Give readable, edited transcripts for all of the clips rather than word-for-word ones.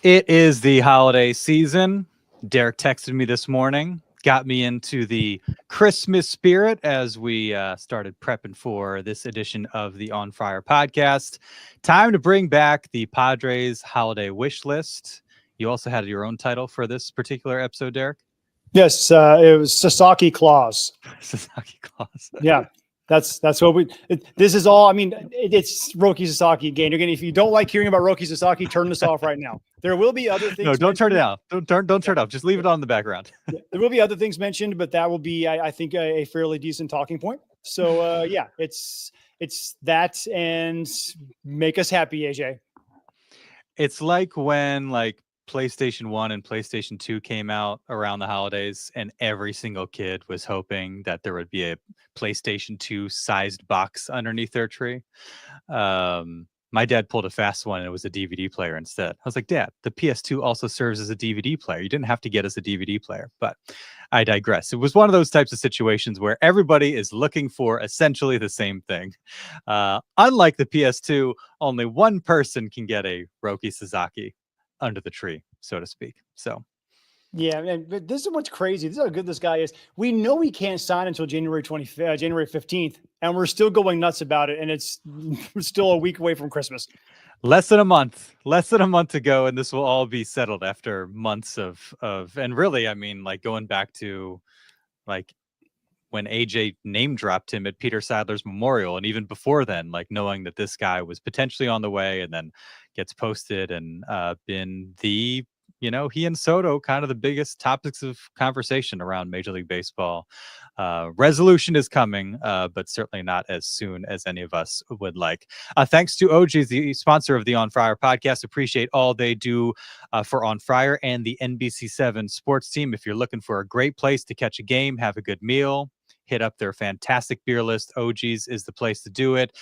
It is the holiday season. Derek texted me this morning, got me into the Christmas spirit as we started prepping for this edition of the On Friar podcast. Time to bring back the Padres Holiday Wish List. You also had your own title for this particular episode, Derek? Yes, it was Sasaki Claus. Sasaki Claus. Yeah, that's what this is all. I mean, it's Roki Sasaki again. You're gonna, if you don't like hearing about Roki Sasaki, turn this off right now. There will be other things. No, don't turn it off. Don't turn it off. Just leave it on in the background. There will be other things mentioned, but that will be, I think, a fairly decent talking point. So yeah, it's that, and make us happy, AJ. It's like when PlayStation 1 and PlayStation 2 came out around the holidays, and every single kid was hoping that there would be a PlayStation 2 sized box underneath their tree. My dad pulled a fast one and it was a DVD player instead. I was like, Dad, the PS2 also serves as a DVD player. You didn't have to get us a DVD player, but I digress. It was one of those types of situations where everybody is looking for essentially the same thing. Unlike the PS2, only one person can get a Roki Sasaki under the tree, so to speak. So yeah, but this is what's crazy. This is how good this guy is. We know he can't sign until January 15th, and we're still going nuts about it. And it's still a week away from Christmas. Less than a month to go, and this will all be settled after months of. And really, I mean, going back to when AJ name dropped him at Peter Sadler's memorial, and even before then, knowing that this guy was potentially on the way, and then gets posted and been the, he and Soto kind of the biggest topics of conversation around Major League Baseball. Resolution is coming, but certainly not as soon as any of us would like. Thanks to OGs, the sponsor of the On Friar podcast. Appreciate all they do for On Friar and the NBC7 sports team. If you're looking for a great place to catch a game, have a good meal, hit up their fantastic beer list. OGs is the place to do it.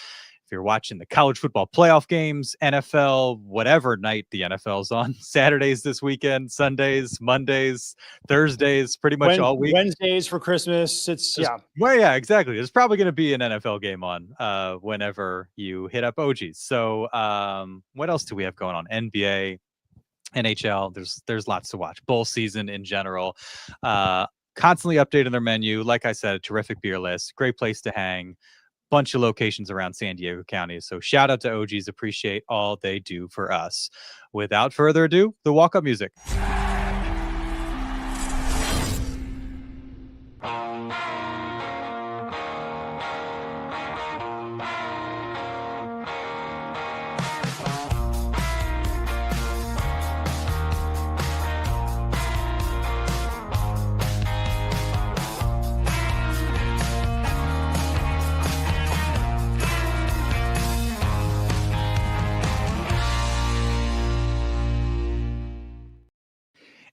If you're watching the college football playoff games, NFL, whatever night the NFL's on, Saturdays this weekend, Sundays, Mondays, Thursdays, pretty much all week. Wednesdays for Christmas. Well, yeah, exactly. There's probably going to be an NFL game on whenever you hit up OGs. So what else do we have going on? NBA, NHL, there's lots to watch. Bowl season in general. Constantly updating their menu. Like I said, a terrific beer list, great place to hang. Bunch of locations around San Diego County. So shout out to OGs. Appreciate all they do for us. Without further ado, the walk-up music.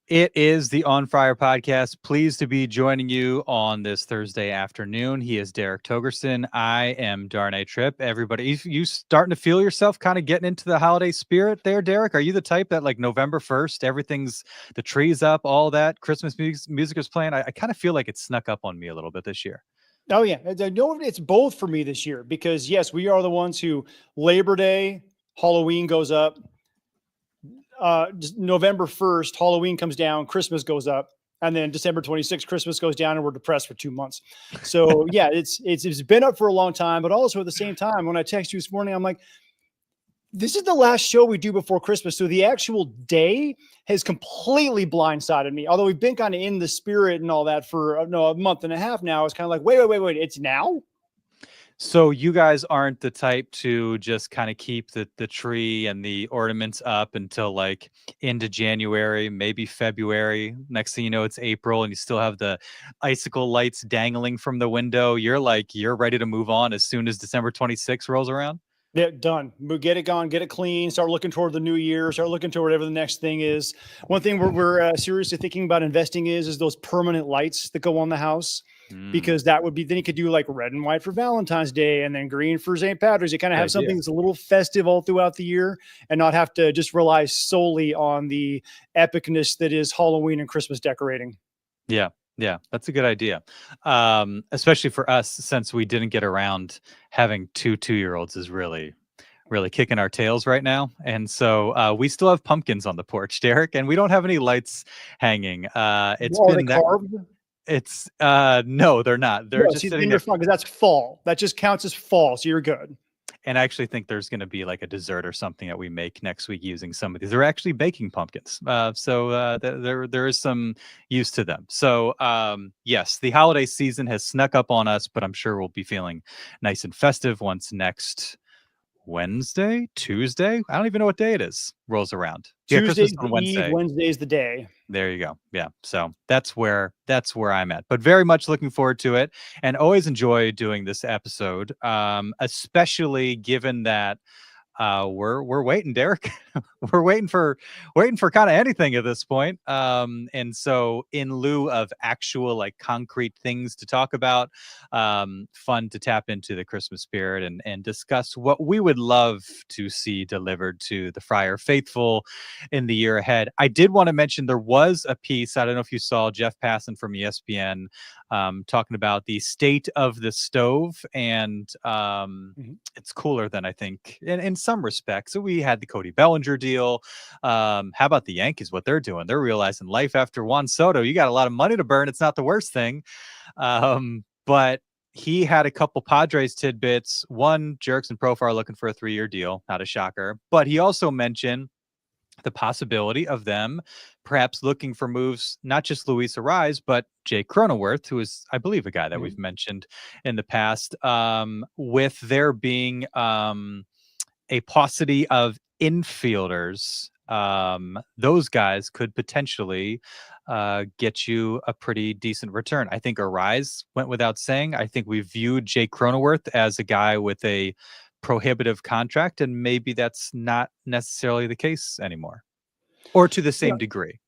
It is the On Friar podcast. Pleased to be joining you on this Thursday afternoon. He is Derek Togerson. I am Darnay Tripp. Everybody, you starting to feel yourself kind of getting into the holiday spirit there, Derek? Are you the type that November 1st, everything's, the tree's up, all that Christmas music is playing? I kind of feel like it snuck up on me a little bit this year. Oh yeah, no, it's both for me this year, because yes, we are the ones who Labor Day, Halloween goes up. November 1st, Halloween comes down, Christmas goes up, and then December 26th, Christmas goes down, and we're depressed for 2 months. So yeah, it's been up for a long time, but also at the same time, when I text you this morning, I'm like, this is the last show we do before Christmas. So the actual day has completely blindsided me. Although we've been kind of in the spirit and all that for a month and a half now. It's kind of like, wait, it's now? So you guys aren't the type to just kind of keep the tree and the ornaments up until into January, maybe February. Next thing you know, it's April and you still have the icicle lights dangling from the window. You're ready to move on as soon as December 26th rolls around? Yeah, done. We'll get it gone, get it clean, start looking toward the new year, start looking toward whatever the next thing is. One thing we're seriously thinking about investing is those permanent lights that go on the house. Because that would be, then you could do red and white for Valentine's Day and then green for St. Patrick's. You kind of have something that's a little festive all throughout the year and not have to just rely solely on the epicness that is Halloween and Christmas decorating. Yeah, that's a good idea. Especially for us, since we didn't get around, having two 2-year-olds is really really kicking our tails right now. And so we still have pumpkins on the porch, Derek, and we don't have any lights hanging. It's Are they been that carved? it's no, they're not. They're No, just see, sitting then there. you're fine because that's fall. That just counts as fall, so you're good. And I actually think there's going to be like a dessert or something that we make next week using some of these. They're actually baking pumpkins, so there is some use to them. So yes, the holiday season has snuck up on us, but I'm sure we'll be feeling nice and festive once next Wednesday, Tuesday. I don't even know what day it is. Rolls around. Yeah, Christmas Tuesday's on the eve, Wednesday. Wednesday's the day. There you go. Yeah. So that's where I'm at. But very much looking forward to it and always enjoy doing this episode. Especially given that we're waiting, Derek. We're waiting for kind of anything at this point. And so in lieu of actual like concrete things to talk about, fun to tap into the Christmas spirit and discuss what we would love to see delivered to the Friar faithful in the year ahead. I did want to mention there was a piece, I don't know if you saw, Jeff Passan from ESPN talking about the state of the stove, and it's cooler than I think in some respects. So we had the Cody Bellinger deal. How about the Yankees? What they're doing? They're realizing life after Juan Soto. You got a lot of money to burn. It's not the worst thing. But he had a couple Padres tidbits. One, Jurickson Profar looking for a 3-year deal. Not a shocker. But he also mentioned the possibility of them perhaps looking for moves, not just Luis Arraez, but Jake Cronenworth, who is, I believe, a guy that we've mentioned in the past, with there being a paucity of infielders. Those guys could potentially get you a pretty decent return. I think Arraez went without saying. I think we viewed Jake Cronenworth as a guy with a prohibitive contract, and maybe that's not necessarily the case anymore, or to the same degree.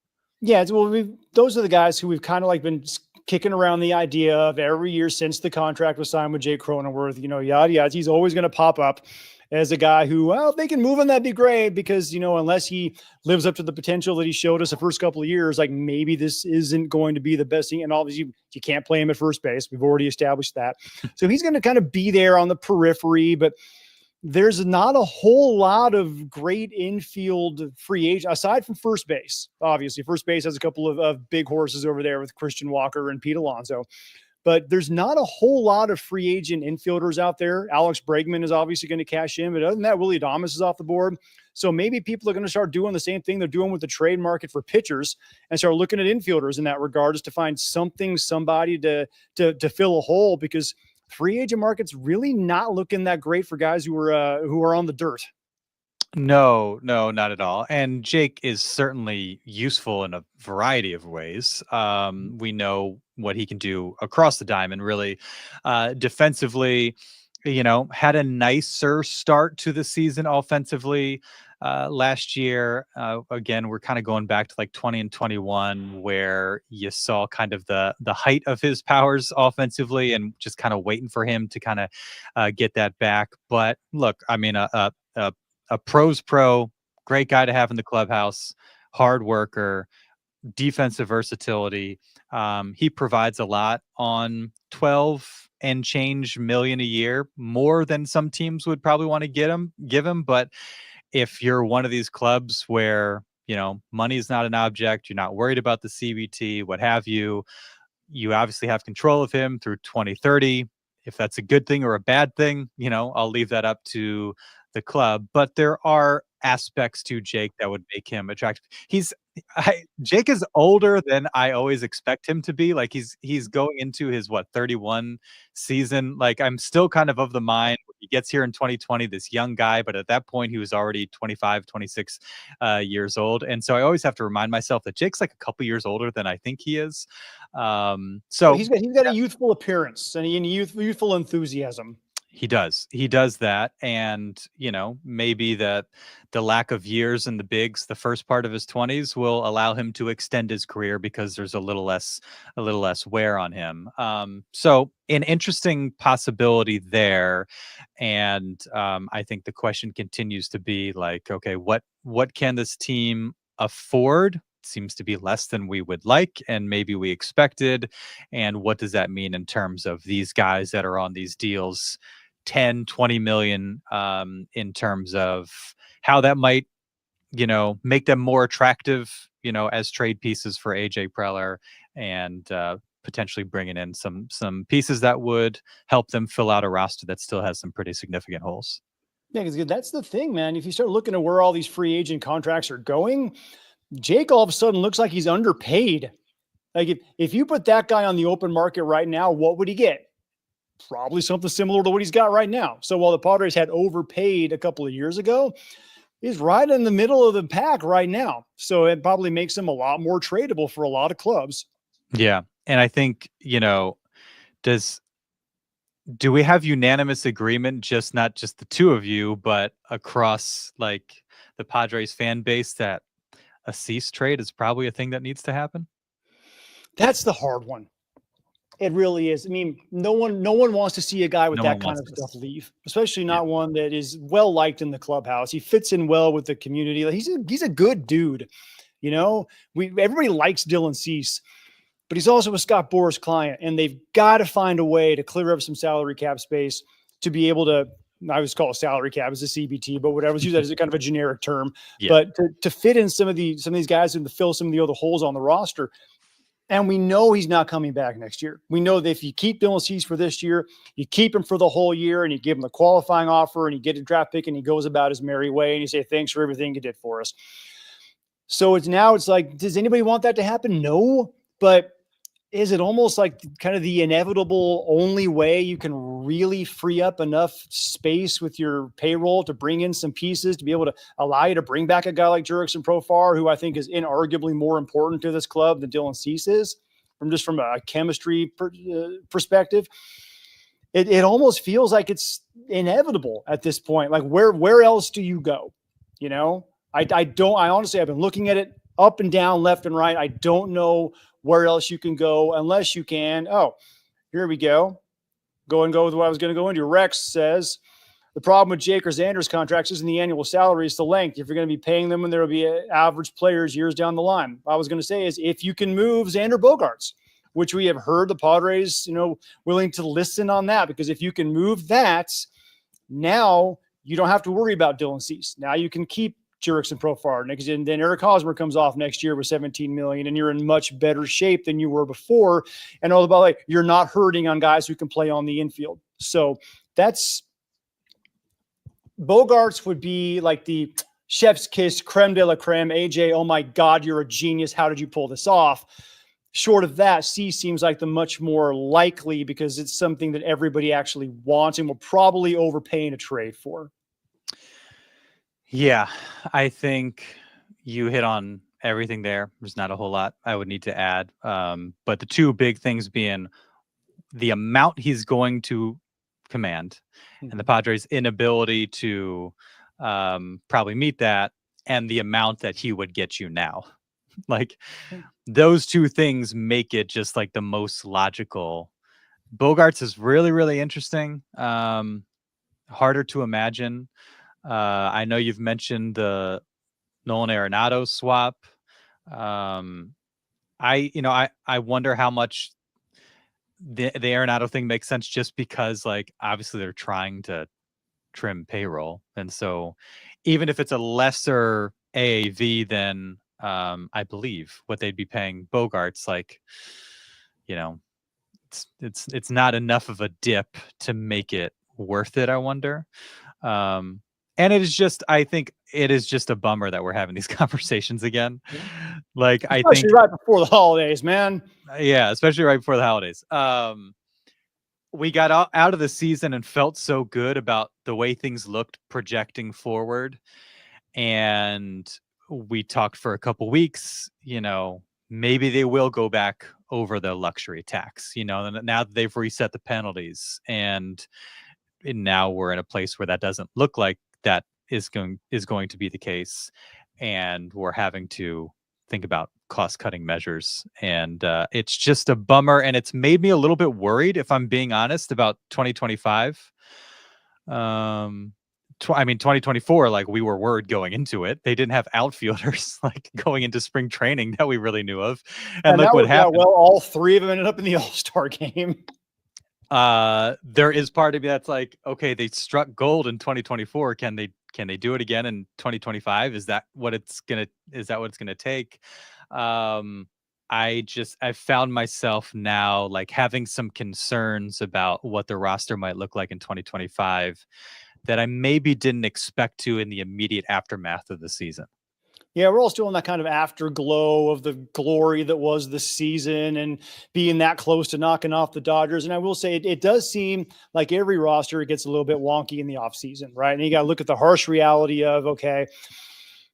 Yeah, well, those are the guys who we've kind of like been kicking around the idea of every year since the contract was signed with Jake Cronenworth, yada, yada. He's always going to pop up as a guy who, well, if they can move him, that'd be great, because, unless he lives up to the potential that he showed us the first couple of years, like maybe this isn't going to be the best thing. And obviously you can't play him at first base. We've already established that. So he's going to kind of be there on the periphery, but there's not a whole lot of great infield free agent aside from first base. Obviously, first base has a couple of big horses over there with Christian Walker and Pete Alonso, but there's not a whole lot of free agent infielders out there. Alex Bregman is obviously going to cash in, but other than that, Willie Adames is off the board. So maybe people are going to start doing the same thing they're doing with the trade market for pitchers and start looking at infielders in that regard, is to find somebody to fill a hole, because free agent market's really not looking that great for guys who are on the dirt. No, not at all. And Jake is certainly useful in a variety of ways. We know what he can do across the diamond, really. Defensively, had a nicer start to the season offensively last year. Again, we're kind of going back to like 20 and 21, where you saw kind of the height of his powers offensively, and just kind of waiting for him to kind of get that back. But look, I mean, a pro's pro, great guy to have in the clubhouse, hard worker, defensive versatility. He provides a lot on 12 and change million a year, more than some teams would probably want to give him. But if you're one of these clubs where, money is not an object, you're not worried about the CBT, what have you, you obviously have control of him through 2030. If that's a good thing or a bad thing, I'll leave that up to the club. But there are aspects to Jake that would make him attractive. Jake is older than I always expect him to be. Like he's going into his 31 season. Like I'm still kind of the mind, he gets here in 2020, this young guy, but at that point he was already 25, 26 years old. And so I always have to remind myself that Jake's like a couple years older than I think he is. So he's got a youthful appearance and youthful enthusiasm. He does that. And, maybe that the lack of years in the bigs, the first part of his 20s, will allow him to extend his career because there's a little less wear on him. So an interesting possibility there. And I think the question continues to be like, okay, what can this team afford? Seems to be less than we would like and maybe we expected. And what does that mean in terms of these guys that are on these deals 10, 20 million in terms of how that might, make them more attractive, as trade pieces for AJ Preller, and potentially bringing in some pieces that would help them fill out a roster that still has some pretty significant holes. Yeah, because that's the thing, man. If you start looking at where all these free agent contracts are going, Jake all of a sudden looks like he's underpaid. Like if you put that guy on the open market right now, what would he get? Probably something similar to what he's got right now. So while the Padres had overpaid a couple of years ago, he's right in the middle of the pack right now. So it probably makes him a lot more tradable for a lot of clubs. Yeah. And I think, do we have unanimous agreement, not just the two of you, but across like the Padres fan base, that a cease trade is probably a thing that needs to happen? That's the hard one. It really is. I mean, no one wants to see a guy with that kind of stuff leave, especially not one that is well liked in the clubhouse. He fits in well with the community. He's a good dude. Everybody likes Dylan Cease, but he's also a Scott Boras client, and they've got to find a way to clear up some salary cap space to be able to. I always call it salary cap as a CBT, but whatever. Let's use that as a kind of a generic term. Yeah. But to fit in some of these guys and to fill some of the other holes on the roster. And we know he's not coming back next year. We know that if you keep Dylan Cease for this year, you keep him for the whole year, and you give him a qualifying offer, and you get a draft pick, and he goes about his merry way, and you say, thanks for everything you did for us. So it's like, does anybody want that to happen? No. But is it almost like kind of the inevitable only way you can really free up enough space with your payroll to bring in some pieces to be able to allow you to bring back a guy like Jurickson Profar, who I think is inarguably more important to this club than Dylan Cease is, from a chemistry perspective? It almost feels like it's inevitable at this point. Like where else do you go? I honestly, I've been looking at it up and down, left and right. I don't know where else you can go unless you can. Oh, here we go. Go with what I was going to go into. Rex says the problem with Jake or Xander's contracts isn't the annual salary, it's the length. If you're going to be paying them, and there will be average players years down the line. What I was going to say is if you can move Xander Bogaerts, which we have heard the Padres, willing to listen on that, because if you can move that, now you don't have to worry about Dylan Cease. Now you can keep Jurickson Profar next, and then Eric Hosmer comes off next year with $17 million, and you're in much better shape than you were before. And all about you're not hurting on guys who can play on the infield. So that's Bogaerts would be like the chef's kiss, creme de la creme. AJ, oh my God, you're a genius. How did you pull this off? Short of that, C seems like the much more likely, because it's something that everybody actually wants and will probably overpay in a trade for. Yeah, I think you hit on everything there. There's not a whole lot I would need to add. But the two big things being the amount he's going to command and the Padres' inability to probably meet that, and the amount that he would get you now. Like, those two things make it just like the most logical. Bogaerts is really, really interesting. Harder to imagine. I know you've mentioned the Nolan Arenado swap. I wonder how much the Arenado thing makes sense, just because, like, obviously they're trying to trim payroll, and so even if it's a lesser AAV than I believe what they'd be paying Bogaerts, like, it's not enough of a dip to make it worth it, I wonder. And it is just, I think it is just a bummer that we're having these conversations again. Like, especially right before the holidays, man. Yeah, especially right before the holidays. We got out of the season and felt so good about the way things looked projecting forward. And we talked for a couple weeks, maybe they will go back over the luxury tax, now that they've reset the penalties. And now we're in a place where that doesn't look like that is going to be the case, and we're having to think about cost-cutting measures, and it's just a bummer, and it's made me a little bit worried, if I'm being honest, about 2025. 2024, like, we were worried going into it. They didn't have outfielders like going into spring training that we really knew of, and look what happened. Well, all three of them ended up in the All-Star game. There is part of me that's like, okay, they struck gold in 2024. Can they do it again in 2025? Is that what it's gonna take? I found myself now like having some concerns about what the roster might look like in 2025 that I maybe didn't expect to in the immediate aftermath of the season. Yeah, we're all still in that kind of afterglow of the glory that was the season and being that close to knocking off the Dodgers. And I will say it does seem like every roster gets a little bit wonky in the offseason, right? And you got to look at the harsh reality of, okay,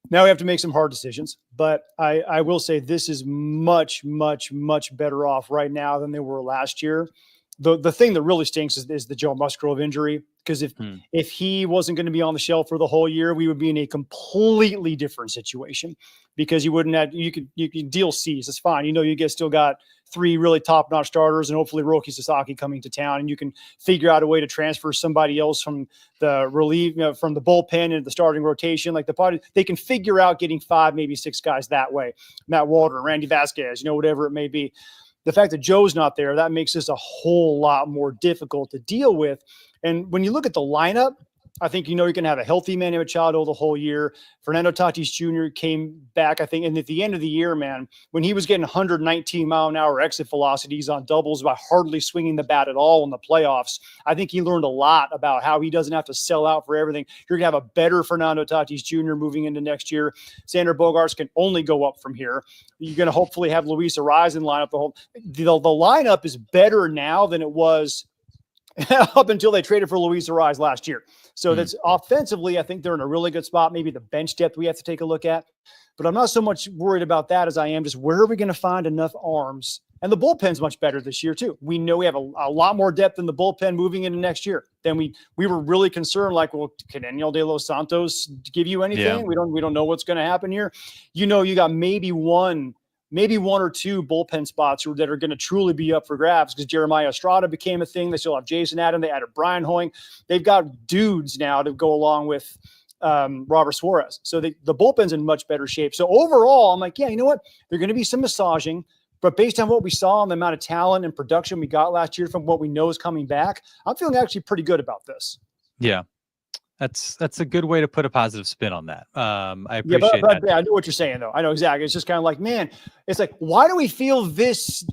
now we have to make some hard decisions. But I will say this is much, much, much better off right now than they were last year. The thing that really stinks is the Joe Musgrove injury. Because if he wasn't going to be on the shelf for the whole year, we would be in a completely different situation. Because you wouldn't have you could deal C's. It's fine. You still got 3 really top-notch starters and hopefully Roki Sasaki coming to town, and you can figure out a way to transfer somebody else from the relief, from the bullpen into the starting rotation. Like the Padres, they can figure out getting 5, maybe 6 guys that way. Matt Walter, Randy Vasquez, whatever it may be. The fact that Joe's not there, that makes this a whole lot more difficult to deal with. And when you look at the lineup, I think you're going to have a healthy Manny Machado the whole year. Fernando Tatis Jr. came back, I think, and at the end of the year, man, when he was getting 119-mile-an-hour exit velocities on doubles by hardly swinging the bat at all in the playoffs, I think he learned a lot about how he doesn't have to sell out for everything. You're going to have a better Fernando Tatis Jr. moving into next year. Xander Bogaerts can only go up from here. You're going to hopefully have Luis Arraez in lineup. The lineup is better now than it was up until they traded for Luis Arraez last year. So that's offensively, I think they're in a really good spot. Maybe the bench depth we have to take a look at. But I'm not so much worried about that as I am just where are we going to find enough arms? And the bullpen's much better this year, too. We know we have a lot more depth in the bullpen moving into next year. Then we were really concerned, like, well, can Daniel De Los Santos give you anything? Yeah. We don't know what's going to happen here. You got maybe one or 2 bullpen spots that are going to truly be up for grabs because Jeremiah Estrada became a thing. They still have Jason Adam. They added Brian Hoying. They've got dudes now to go along with Robert Suarez. So the bullpen's in much better shape. So overall, I'm like, yeah, you know what? There's going to be some massaging. But based on what we saw and the amount of talent and production we got last year from what we know is coming back, I'm feeling actually pretty good about this. Yeah. That's a good way to put a positive spin on that. I appreciate that. Yeah, I know what you're saying, though. I know exactly. It's just kind of like, man, it's like, why do we feel this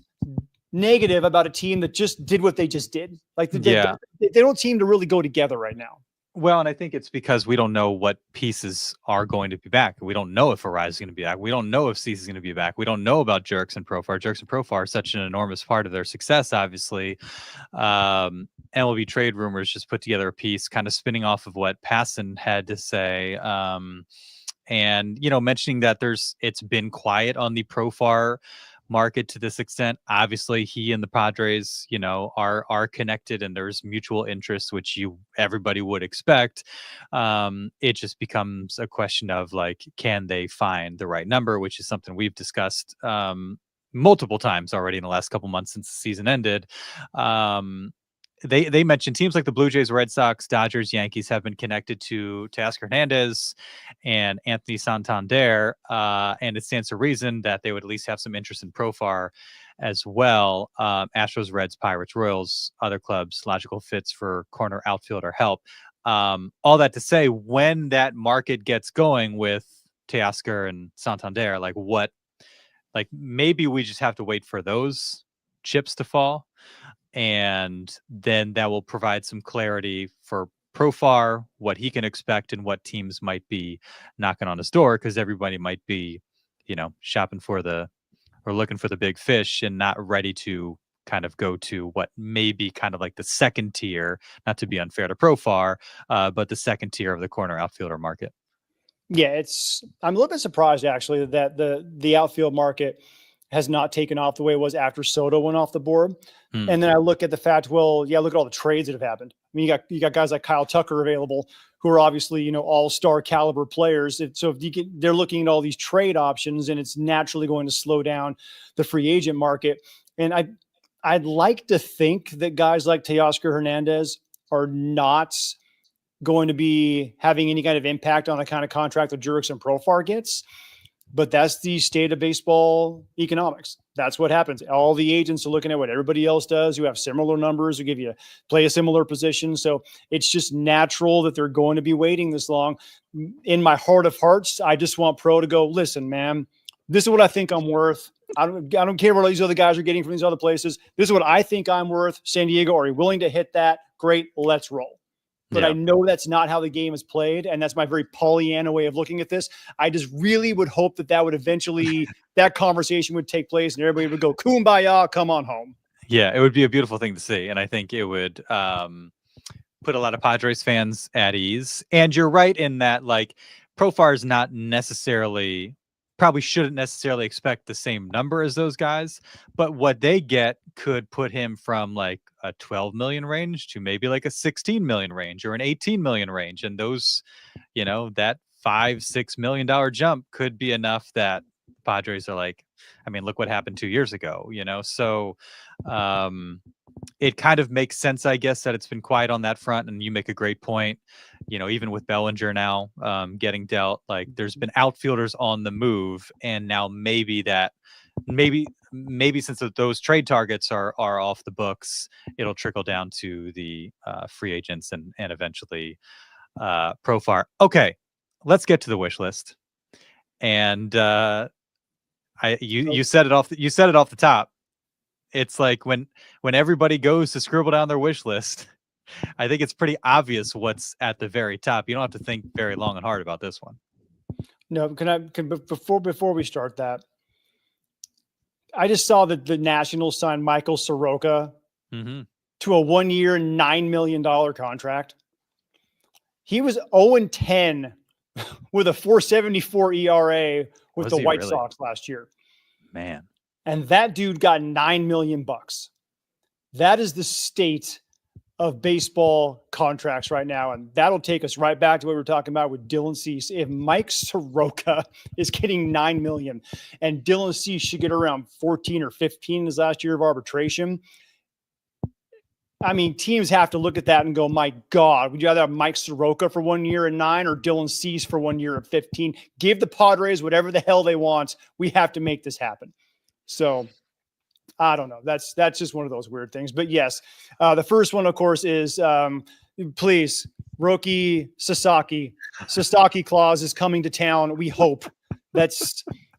negative about a team that just did what they just did? Like, they don't seem to really go together right now. Well, and I think it's because we don't know what pieces are going to be back. We don't know if Arraez is going to be back. We don't know if Cease is going to be back. We don't know about Jurickson Profar. Jurickson Profar is such an enormous part of their success, obviously. MLB trade rumors just put together a piece kind of spinning off of what Passan had to say. And, mentioning that it's been quiet on the Profar market to this extent. Obviously he and the Padres, are connected and there's mutual interest, which everybody would expect. It just becomes a question of like, can they find the right number, which is something we've discussed multiple times already in the last couple months since the season ended. They mentioned teams like the Blue Jays, Red Sox, Dodgers, Yankees have been connected to Teoscar Hernandez and Anthony Santander, and it stands to reason that they would at least have some interest in Profar as well. Astros, Reds, Pirates, Royals, other clubs, logical fits for corner outfielder help. All that to say, when that market gets going with Teoscar and Santander, maybe we just have to wait for those chips to fall. And then that will provide some clarity for Profar, what he can expect and what teams might be knocking on his door, because everybody might be, shopping for or looking for the big fish and not ready to kind of go to what may be kind of like the second tier, not to be unfair to Profar, but the second tier of the corner outfielder market. Yeah, I'm a little bit surprised actually that the outfield market has not taken off the way it was after Soto went off the board. And then I look at the fact, look at all the trades that have happened. I mean, you got guys like Kyle Tucker available who are obviously, all-star caliber players. So they're looking at all these trade options and it's naturally going to slow down the free agent market. And I'd like to think that guys like Teoscar Hernandez are not going to be having any kind of impact on the kind of contract that Jurickson Profar gets. But that's the state of baseball economics. That's what happens. All the agents are looking at what everybody else does who have similar numbers, who play a similar position. So it's just natural that they're going to be waiting this long. In my heart of hearts, I just want Pro to go, listen, man, this is what I think I'm worth. I don't care what all these other guys are getting from these other places. This is what I think I'm worth. San Diego, are you willing to hit that? Great, let's roll. But I know that's not how the game is played, and that's my very Pollyanna way of looking at this. I just really would hope that would eventually, that conversation would take place, and everybody would go, kumbaya, come on home. Yeah, it would be a beautiful thing to see, and I think it would put a lot of Padres fans at ease. And you're right in that, like, Profar is not necessarily, probably shouldn't necessarily expect the same number as those guys, but what they get could put him from like a 12 million range to maybe like a 16 million range or an 18 million range. And those, that $5-6 million jump could be enough that Padres are like, I mean, look what happened 2 years ago, so it kind of makes sense, I guess, that it's been quiet on that front. And you make a great point, even with Bellinger now getting dealt, like there's been outfielders on the move. And now maybe since those trade targets are off the books, it'll trickle down to the free agents and eventually Profar. Okay, let's get to the wish list. And you said it off the top. It's like when everybody goes to scribble down their wish list, I think it's pretty obvious what's at the very top. You don't have to think very long and hard about this one. No, before we start that, I just saw that the Nationals signed Michael Soroka to a 1-year, $9 million contract. He was 0-10 with a 4.74 ERA with the White Sox last year. Man. And that dude got $9 million. That is the state of baseball contracts right now. And that'll take us right back to what we were talking about with Dylan Cease. If Mike Soroka is getting $9 million and Dylan Cease should get around 14 or 15 his last year of arbitration, I mean, teams have to look at that and go, my God, would you rather have Mike Soroka for 1 year and 9 or Dylan Cease for 1 year and 15? Give the Padres whatever the hell they want. We have to make this happen. So I don't know. That's just one of those weird things. But yes, the first one, of course, is please, Roki Sasaki. Sasaki Claus is coming to town. We hope. We're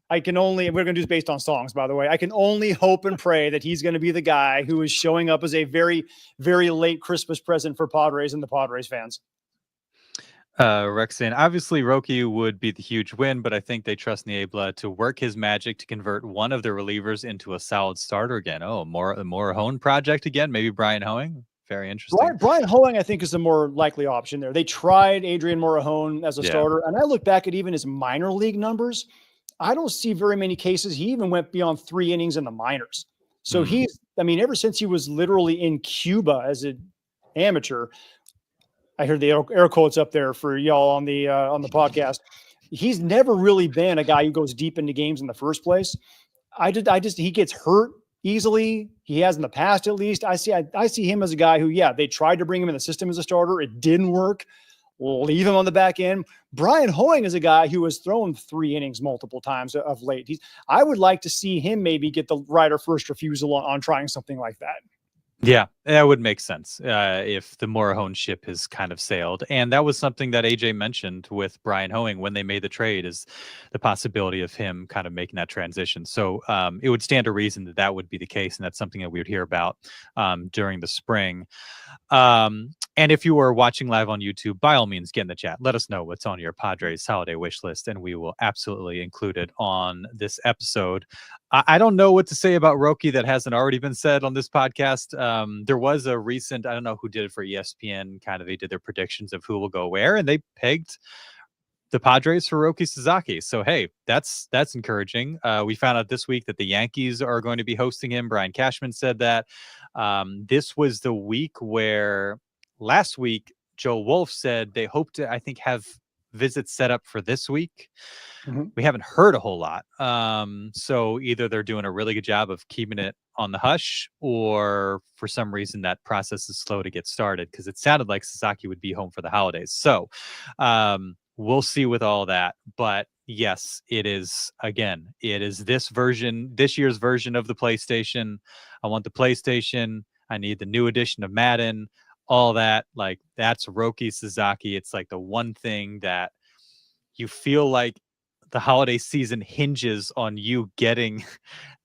going to do this based on songs, by the way. I can only hope and pray that he's going to be the guy who is showing up as a very, very late Christmas present for Padres and the Padres fans. Rexan, obviously Roki would be the huge win, but I think they trust Niebla to work his magic to convert one of the relievers into a solid starter again. Oh, more Morejon project again, maybe Brian Hoeing. Very interesting. Brian Hoeing, I think, is the more likely option there. They tried Adrian Morejon as a starter, and I look back at even his minor league numbers. I don't see very many cases. He even went beyond 3 innings in the minors. So ever since he was literally in Cuba as an amateur, I heard the air quotes up there for y'all on the podcast. He's never really been a guy who goes deep into games in the first place. He gets hurt easily. He has in the past, at least. I see him as a guy who, they tried to bring him in the system as a starter. It didn't work. We'll leave him on the back end. Brian Hoeing is a guy who has thrown 3 innings multiple times of late. I would like to see him maybe get the right or first refusal on trying something like that. Yeah, that would make sense if the Morejon ship has kind of sailed. And that was something that AJ mentioned with Brian Hoeing when they made the trade, is the possibility of him kind of making that transition. So it would stand to reason that would be the case. And that's something that we would hear about during the spring. And if you are watching live on YouTube, by all means, get in the chat. Let us know what's on your Padres holiday wish list, and we will absolutely include it on this episode. I don't know what to say about Roki that hasn't already been said on this podcast. There was a recent, I don't know who did it for ESPN, they did their predictions of who will go where, and they pegged the Padres for Roki Sasaki. So, hey, that's encouraging. We found out this week that the Yankees are going to be hosting him. Brian Cashman said that. This was the week where last week Joe Wolf said they hope to, I think, have visits set up for this week. We haven't heard a whole lot. So either they're doing a really good job of keeping it on the hush, or for some reason that process is slow to get started, because it sounded like Sasaki would be home for the holidays. So we'll see with all that. But yes, it is, again, it is this year's version of the PlayStation. I want the PlayStation. I need the new edition of Madden, all that. Like, that's Roki Sasaki. It's like the one thing that you feel like the holiday season hinges on you getting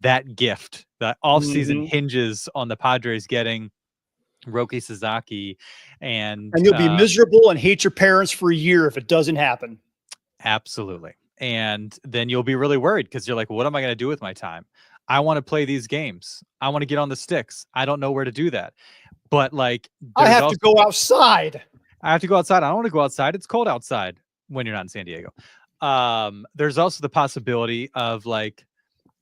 that gift. The off season hinges on the Padres getting Roki Sasaki, and you'll be miserable and hate your parents for a year if it doesn't happen. Absolutely. And then you'll be really worried because you're like, what am I going to do with my time? I want to play these games. I want to get on the sticks. I don't know where to do that. But like, I have to go outside. I have to go outside. I don't want to go outside. It's cold outside when you're not in San Diego. There's also the possibility of like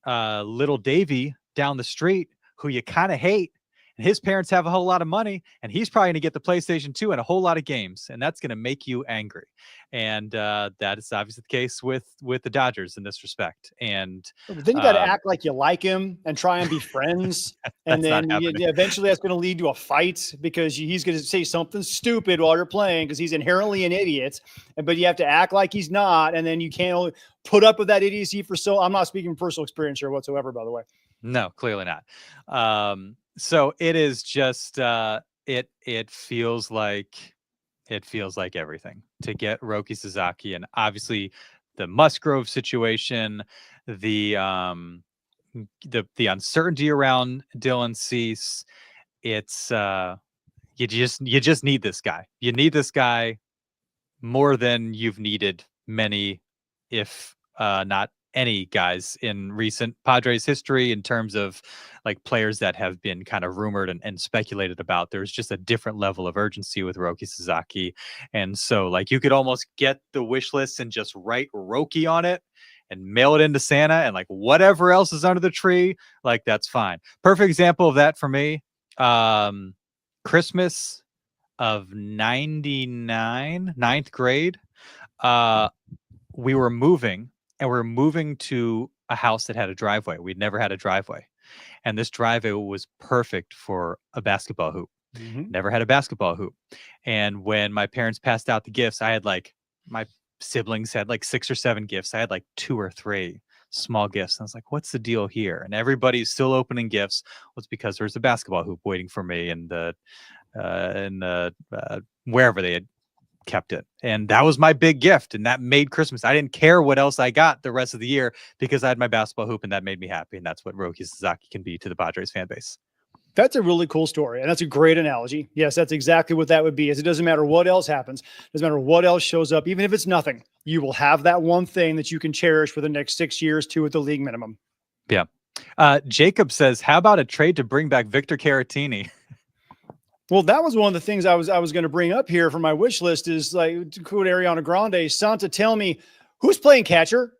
little Davy down the street who you kind of hate, and his parents have a whole lot of money, and he's probably going to get the PlayStation 2 and a whole lot of games, and that's going to make you angry. And that is obviously the case with the Dodgers in this respect. And then you got to act like you like him and try and be friends. And then eventually that's going to lead to a fight because he's going to say something stupid while you're playing because he's inherently an idiot. But you have to act like he's not. And then you can't only put up with that idiocy for I'm not speaking from personal experience here whatsoever, by the way. No, clearly not. So it is just it feels like everything to get Roki Sasaki, and obviously the Musgrove situation, the uncertainty around Dylan Cease. It's you just need this guy. You need this guy more than you've needed many, if not any guys in recent Padres history in terms of like players that have been kind of rumored and speculated about. There's just a different level of urgency with Roki Sasaki. And so like you could almost get the wish list and just write Roki on it and mail it into Santa, and like whatever else is under the tree, like that's fine. Perfect example of that for me. Christmas of 99, ninth grade. We were moving. And we're moving to a house that had a driveway. We'd never had a driveway. And this driveway was perfect for a basketball hoop. Never had a basketball hoop. And when my parents passed out the gifts, I had like, my siblings had like 6 or 7 gifts. I had like 2 or 3 small gifts. And I was like, what's the deal here? And everybody's still opening gifts. Well, it's because there's a basketball hoop waiting for me in the wherever they had kept it. And that was my big gift, and that made Christmas. I didn't care what else I got the rest of the year because I had my basketball hoop, and that made me happy. And that's what Roki Sasaki can be to the Padres fan base. That's a really cool story, and that's a great analogy. Yes, that's exactly what that would be. Is it doesn't matter what else happens, doesn't matter what else shows up, even if it's nothing, you will have that one thing that you can cherish for the next 6 years, 2 at the league minimum. Yeah. Jacob says, how about a trade to bring back Victor Caratini? Well, that was one of the things I was going to bring up here for my wish list is like to quote Ariana Grande, Santa, tell me who's playing catcher.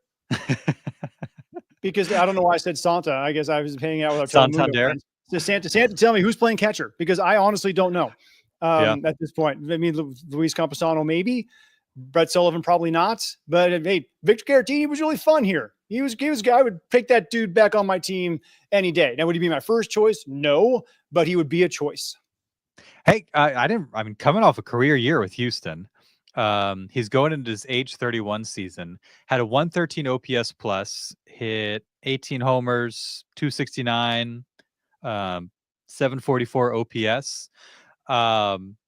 Because I don't know why I said Santa. I guess I was hanging out with our Santander. So Santa, tell me who's playing catcher because I honestly don't know at this point. I mean, Luis Campusano maybe, Brett Sullivan probably not. But hey, Victor Caratini was really fun here. He was a guy. I would pick that dude back on my team any day. Now, would he be my first choice? No, but he would be a choice. Hey, I mean, coming off a career year with Houston, he's going into his age 31 season, had a 113 OPS plus, hit 18 homers, 269, 744 OPS.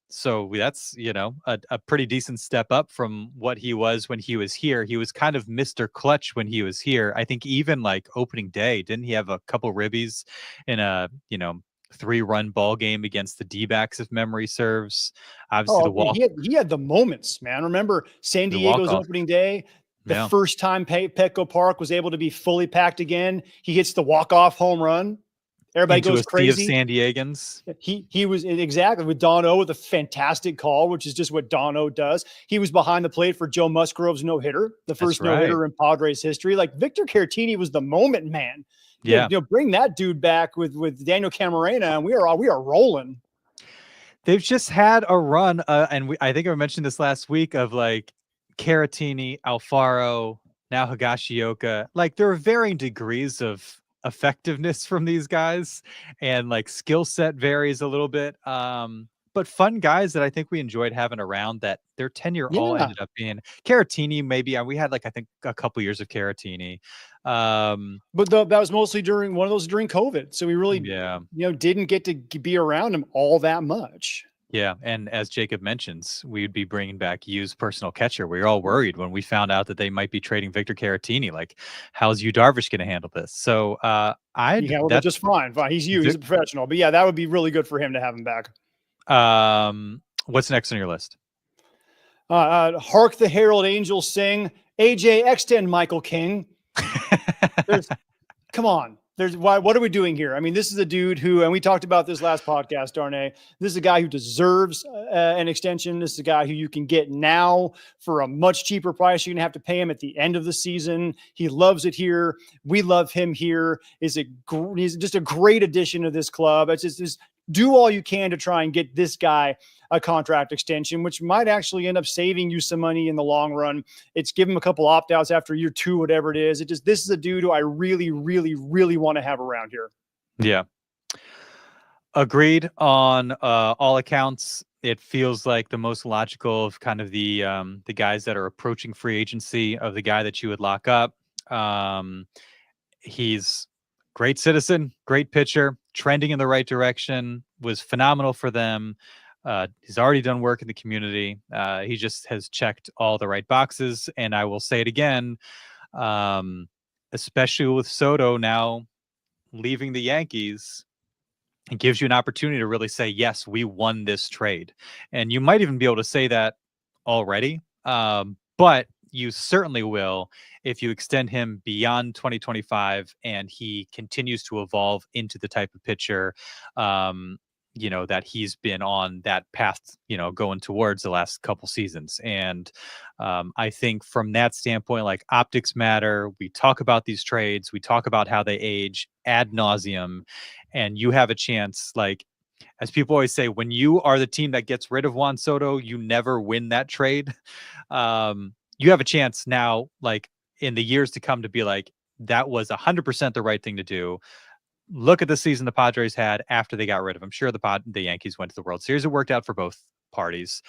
So that's, a pretty decent step up from what he was when he was here. He was kind of Mr. Clutch when he was here. I think even like opening day, didn't he have a couple ribbies in a, 3-run ball game against the D-backs, if memory serves? Obviously, the walk. He had the moments, man. Remember San Diego's opening day, the first time Petco Park was able to be fully packed again. He hits the walk-off home run. Everybody goes crazy. Sea of San Diegans. He was exactly with Darnay with a fantastic call, which is just what Darnay does. He was behind the plate for Joe Musgrove's no-hitter, the first no-hitter in Padres history. Like Victor Caratini was the moment man. Yeah, bring that dude back with Daniel Camarena, and we are rolling. They've just had a run, and I think I mentioned this last week of like Caratini, Alfaro, now Higashioka. Like there are varying degrees of effectiveness from these guys, and like skill set varies a little bit. But but fun guys that I think we enjoyed having around. That their tenure all Yeah. ended up being Caratini. Maybe we had like I think a couple years of Caratini. But that was mostly during one of those during COVID. So we really, Yeah. didn't get to be around him all that much. Yeah, and as Jacob mentions, we'd be bringing back Yu's personal catcher. We were all worried when we found out that they might be trading Victor Caratini. Like, how's Yu Darvish going to handle this? So, He handled it just fine. Fine. He's He's a professional. But yeah, that would be really good for him to have him back. What's next on your list? Hark the Herald Angels sing. AJ, extend Michael King. Come on. What are we doing here? I mean, this is a dude who, and we talked about this last podcast, Darnay. This is a guy who deserves an extension. This is a guy who you can get now for a much cheaper price. You're going to have to pay him at the end of the season. He loves it here. We love him here. He's just a great addition to this club. It's just do all you can to try and get this guy a contract extension, which might actually end up saving you some money in the long run. It's give him a couple opt-outs after year 2, whatever it is. This is a dude who I really, really, really want to have around here. Yeah. Agreed on all accounts. It feels like the most logical of kind of the guys that are approaching free agency of the guy that you would lock up. He's great citizen, great pitcher, trending in the right direction, was phenomenal for them. He's already done work in the community. He just has checked all the right boxes. And I will say it again, especially with Soto now leaving the Yankees, it gives you an opportunity to really say, yes, we won this trade. And you might even be able to say that already. But you certainly will if you extend him beyond 2025 and he continues to evolve into the type of pitcher that he's been on that path, going towards the last couple seasons. And I think from that standpoint, like, optics matter. We talk about these trades. We talk about how they age ad nauseum, and you have a chance, like, as people always say, when you are the team that gets rid of Juan Soto, you never win that trade. You have a chance now, like, in the years to come, to be like, that was 100% the right thing to do. Look at the season the Padres had after they got rid of him. Sure, the Yankees went to the World Series. It worked out for both parties.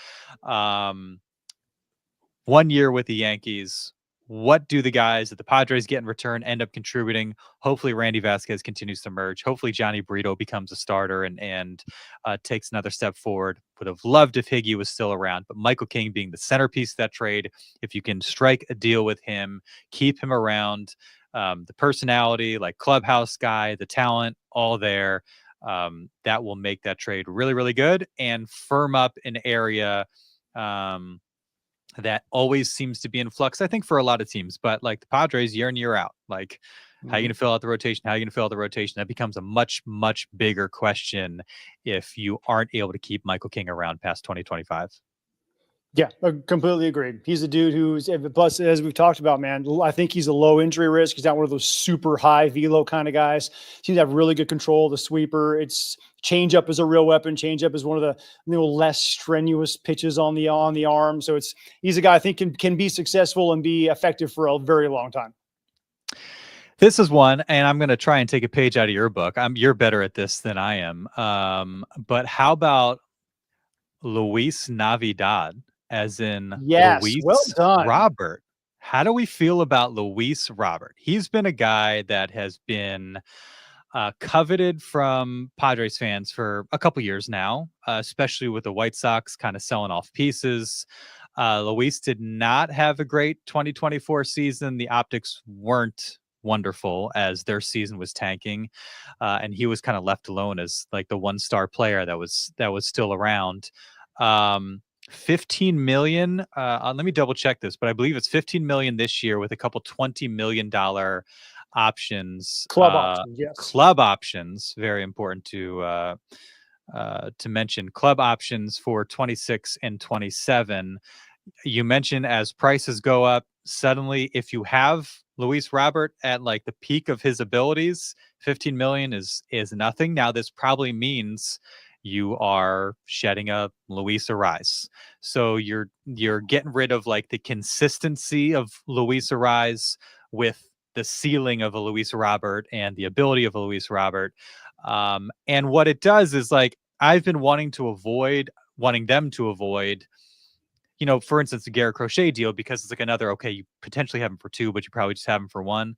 1 year with the Yankees. What do the guys that the Padres get in return end up contributing? Hopefully Randy Vasquez continues to merge. Hopefully Johnny Brito becomes a starter and takes another step forward. Would have loved if Higgy was still around, but Michael King being the centerpiece of that trade, if you can strike a deal with him, keep him around, the personality, like clubhouse guy, the talent, all there, that will make that trade really, really good and firm up an area that always seems to be in flux, I think, for a lot of teams. But like the Padres, year in, year out, like, how are you going to fill out the rotation? How are you going to fill out the rotation? That becomes a much, much bigger question if you aren't able to keep Michael King around past 2025. Yeah, I completely agreed. He's a dude who's, plus, as we've talked about, man, I think he's a low injury risk. He's not one of those super high velo kind of guys. Seems to have really good control of the sweeper. It's changeup is a real weapon. Changeup is one of the less strenuous pitches on the arm. So he's a guy I think can be successful and be effective for a very long time. This is one, and I'm going to try and take a page out of your book. You're better at this than I am. But how about Luis Navidad? As in, yes, Luis well done. Robert. How do we feel about Luis Robert? He's been a guy that has been coveted from Padres fans for a couple years now, especially with the White Sox kind of selling off pieces. Luis did not have a great 2024 season. The optics weren't wonderful as their season was tanking, and he was kind of left alone as like the one-star player that was still around. 15 million. Let me double check this, but I believe it's 15 million this year with a couple $20 million options. Club options, yes. Club options, very important to mention. Club options for 26 and 27. You mentioned as prices go up, suddenly if you have Luis Robert at like the peak of his abilities, 15 million is nothing. Now this probably means you are shedding a Luis Ariz. So you're getting rid of like the consistency of Luis Ariz with the ceiling of a Luis Robert and the ability of a Luis Robert. And what it does is, like, I've been wanting them to avoid, for instance, the Garrett Crochet deal, because it's like another, okay, you potentially have him for 2, but you probably just have him for 1.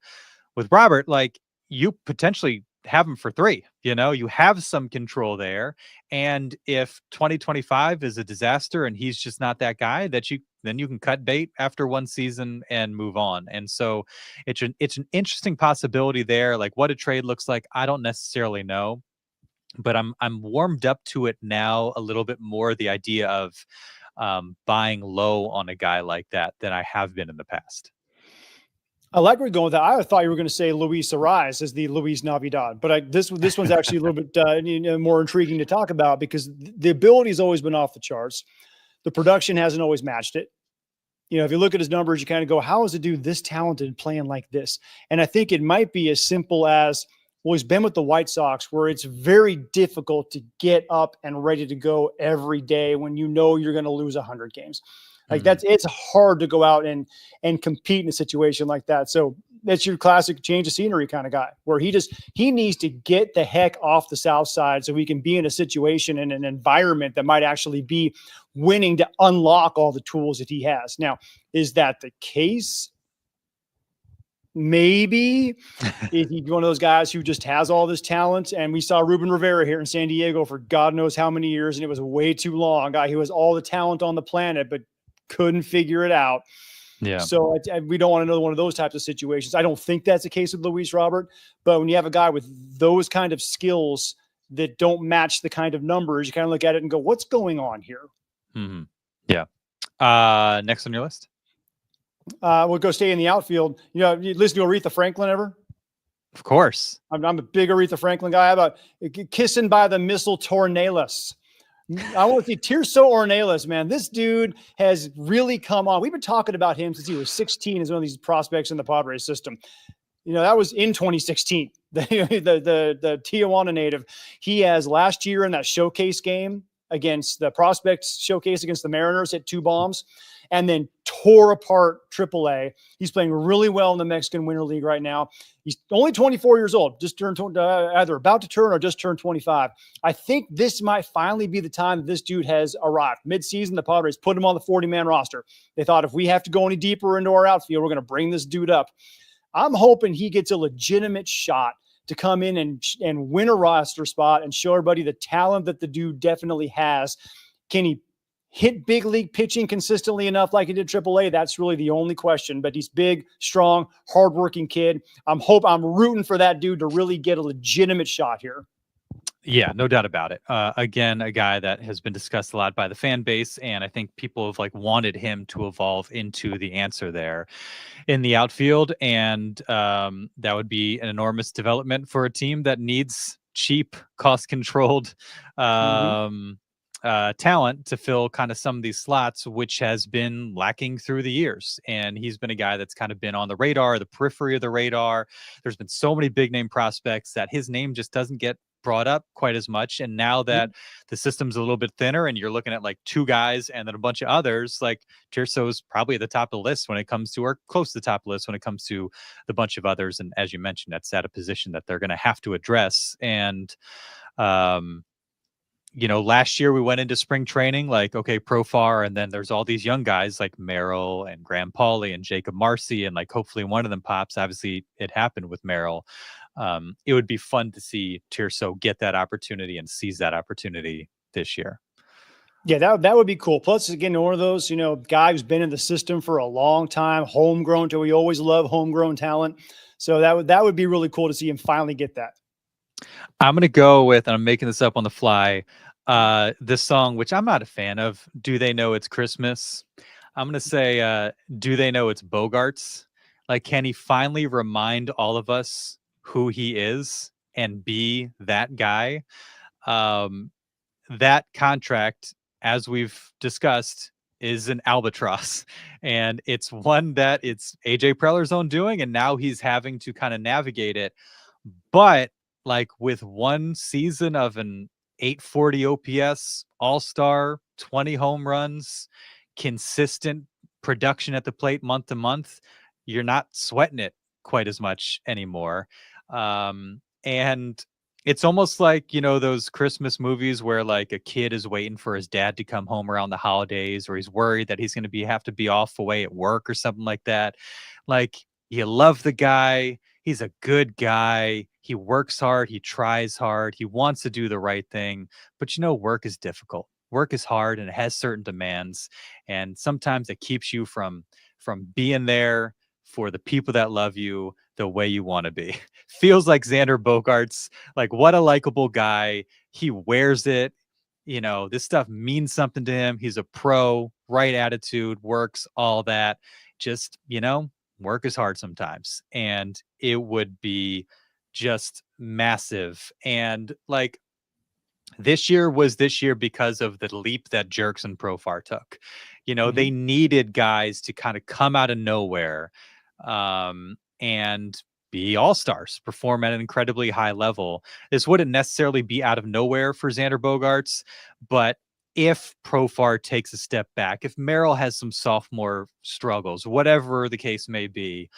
With Robert, like, you potentially have him for 3. You have some control there. And if 2025 is a disaster and he's just not that guy, then you can cut bait after 1 season and move on. And so it's an interesting possibility there. Like, what a trade looks like, I don't necessarily know, but I'm warmed up to it now a little bit more. The idea of buying low on a guy like that than I have been in the past. I like where you're going with that. I thought you were going to say Luis Ariz as the Luis Navidad, but this one's actually a little bit more intriguing to talk about, because the ability has always been off the charts. The production hasn't always matched it. If you look at his numbers, you kind of go, how is a dude this talented playing like this? And I think it might be as simple as, well, he's been with the White Sox, where it's very difficult to get up and ready to go every day when you know you're going to lose 100 games. Like it's hard to go out and compete in a situation like that. So that's your classic change of scenery kind of guy, where he needs to get the heck off the South Side so he can be in a situation and an environment that might actually be winning, to unlock all the tools that he has. Now, is that the case? Maybe. Is he one of those guys who just has all this talent? And we saw Ruben Rivera here in San Diego for God knows how many years, and it was way too long. A guy who has all the talent on the planet, but couldn't figure it out. Yeah. So we don't want another one of those types of situations. I don't think that's the case with Luis Robert, but when you have a guy with those kind of skills that don't match the kind of numbers, you kind of look at it and go, what's going on here? Mm-hmm. Yeah. Next on your list? We'll go stay in the outfield. You listen to Aretha Franklin ever? Of course. I'm a big Aretha Franklin guy. How about Kissing by the Mistletoe-Nailus? I want to see Tirso Ornelas, man. This dude has really come on. We've been talking about him since he was 16 as one of these prospects in the Padres system. That was in 2016. The Tijuana native. He has last year in that showcase game against the prospects showcase against the Mariners, hit 2 bombs and then tore apart AAA. He's playing really well in the Mexican Winter League right now. He's only 24 years old, just turned either about to turn or just turned 25. I think this might finally be the time that this dude has arrived. Mid-season, the Padres put him on the 40-man roster. They thought, if we have to go any deeper into our outfield, we're going to bring this dude up. I'm hoping he gets a legitimate shot to come in and win a roster spot and show everybody the talent that the dude definitely has. Can he hit big league pitching consistently enough like he did AAA? That's really the only question. But he's big, strong, hardworking kid. I'm rooting for that dude to really get a legitimate shot here. Yeah, no doubt about it. Again, a guy that has been discussed a lot by the fan base, and I think people have wanted him to evolve into the answer there in the outfield, and that would be an enormous development for a team that needs cheap, cost-controlled talent to fill kind of some of these slots, which has been lacking through the years. And he's been a guy that's kind of been on the radar, the periphery of the radar. There's been so many big name prospects that his name just doesn't get brought up quite as much. And now that the system's a little bit thinner and you're looking at 2 guys and then a bunch of others, Tirso's probably at the top of the list when it comes to, or close to the top of the list when it comes to the bunch of others. And as you mentioned, that's at a position that they're going to have to address. And, last year we went into spring training okay, Profar, and then there's all these young guys like Merrill and Graham Pauley and Jacob Marcy, and hopefully one of them pops. Obviously, it happened with Merrill. It would be fun to see Tirso get that opportunity and seize that opportunity this year. Yeah, that would be cool. Plus, again, one of those, guy who's been in the system for a long time, homegrown. We always love homegrown talent. So that would be really cool to see him finally get that. I'm going to go with, and I'm making this up on the fly, this song, which I'm not a fan of, Do They Know It's Christmas? I'm going to say, Do They Know It's Bogarts? Can he finally remind all of us who he is and be that guy? That contract, as we've discussed, is an albatross, and it's one that it's AJ Preller's own doing, and now he's having to kind of navigate it. But with 1 season of an 840 OPS, all-star, 20 home runs, consistent production at the plate month to month, you're not sweating it quite as much anymore. And It's almost like, those Christmas movies where like a kid is waiting for his dad to come home around the holidays, or he's worried that he's going to have to be off away at work or something like that. Like, you love the guy. He's a good guy. He works hard. He tries hard. He wants to do the right thing. But work is difficult. Work is hard and it has certain demands. And sometimes it keeps you from being there for the people that love you the way you want to be. Feels like Xander Bogaerts. Like, what a likable guy. He wears it. This stuff means something to him. He's a pro, right attitude, works, all that. Just, work is hard sometimes. And it would be just massive. And like, this year was this year because of the leap that Jurickson Profar took. They needed guys to kind of come out of nowhere and be all-stars, perform at an incredibly high level. This wouldn't necessarily be out of nowhere for Xander Bogaerts, but if Profar takes a step back, if Merrill has some sophomore struggles, whatever the case may be,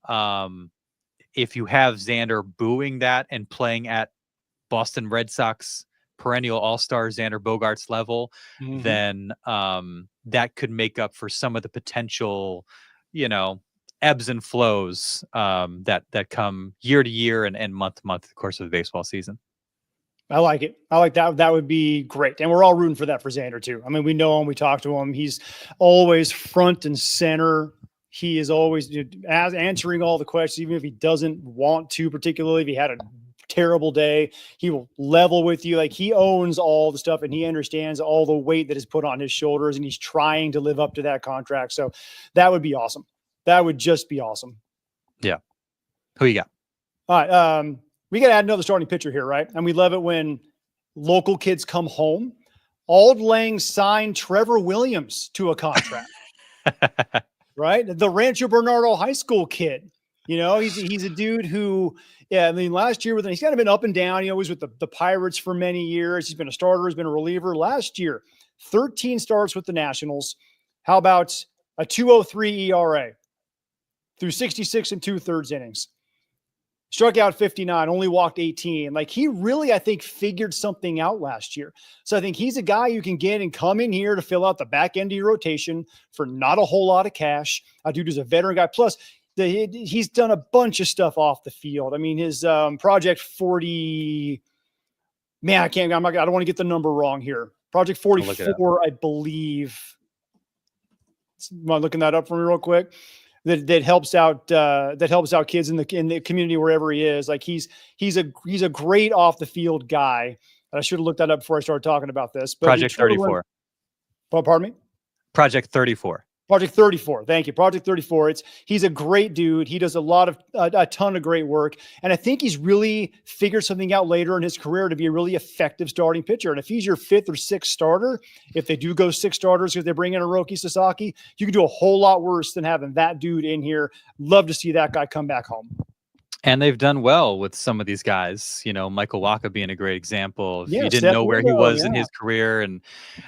if you have Xander booing that and playing at Boston Red Sox perennial all-star Xander Bogaerts level, then that could make up for some of the potential, ebbs and flows that come year to year and month to month, of course, of the baseball season. I like it. I like that. That would be great. And we're all rooting for that for Xander too. I mean, we know him, we talk to him. He's always front and center. He is always answering all the questions, even if he doesn't want to, particularly if he had a terrible day, he will level with you. Like, he owns all the stuff and he understands all the weight that is put on his shoulders, and he's trying to live up to that contract. So that would be awesome. That would just be awesome. Yeah. Who you got? All right. We got to add another starting pitcher here, right? And we love it when local kids come home. Auld Lang signed Trevor Williams to a contract, right? The Rancho Bernardo High School kid. He's a dude who, last year he's kind of been up and down. He was with the Pirates for many years. He's been a starter, he's been a reliever. Last year, 13 starts with the Nationals. How about a 2.03 ERA through 66 and 2/3 innings? Struck out 59, only walked 18. Like, he really, I think, figured something out last year. So I think he's a guy you can get and come in here to fill out the back end of your rotation for not a whole lot of cash. Dude is a veteran guy. Plus, he's done a bunch of stuff off the field. I mean, his Project 40, man, I don't want to get the number wrong here. Project 44, I believe. Am I looking that up for me real quick? That helps out kids in the community wherever he is. Like, he's a great off the field guy. And I should have looked that up before I started talking about this. But Project 34. Pardon me? Project 34. Project 34. Thank you. Project 34. He's a great dude. He does a ton of great work. And I think he's really figured something out later in his career to be a really effective starting pitcher. And if he's your 5th or 6th starter, if they do go 6 starters, if they bring in a Roki Sasaki, you can do a whole lot worse than having that dude in here. Love to see that guy come back home. And they've done well with some of these guys, Michael Wacha being a great example. Yeah, you didn't know where he was in his career, and